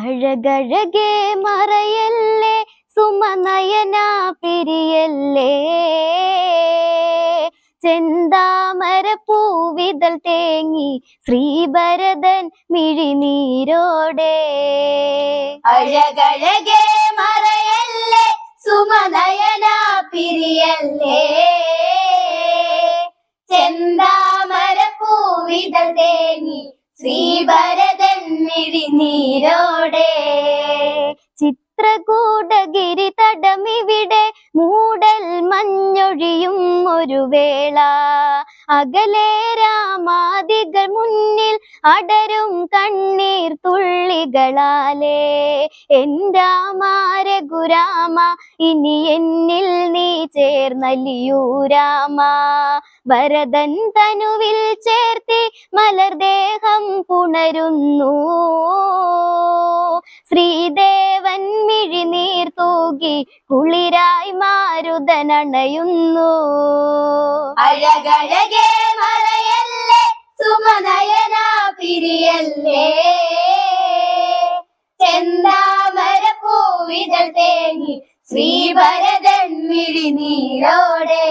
അഴകഴകെ മറയല്ലേ സുമനയന പിരിയല്ലേ ചെന്താമര പൂവിതൾ തേങ്ങി ശ്രീഭരതൻ മിഴിനീരോടെ. അഴകഴകെ മറയല്ലേ സുമനയന പിരിയല്ലേ ചെന്താമര പൂവിതൾ തേങ്ങി ശ്രീഭരതൻ മിഴിനീരോടെ. ചിത്രകൂടഗിരി തടമിവിടെ മൂടൽ മഞ്ഞൊഴിയും ഒരു വേള. അകലെ രാമാദികൾ മുന്നിൽ അടരും കണ്ണീർ തുള്ളികളാലേ. എൻ രാമ രഘുരാമ ഇനി എന്നിൽ നീ ചേർന്നലിയൂ രാമ. ഭരതൻ തനുവിൽ ചേർത്തി മലർദേഹം പുണരുന്നു. ശ്രീദേവൻ മിഴിനീർ തൂകി കുളിരായി മാരുതനണയുന്നു. അഴകഴകെ മറയല്ലേ സുമനയന പിരിയല്ലേ ചെന്താമര പൂവിതൾ തേങ്ങി ശ്രീഭരതൻ മിഴിനീരോടെ.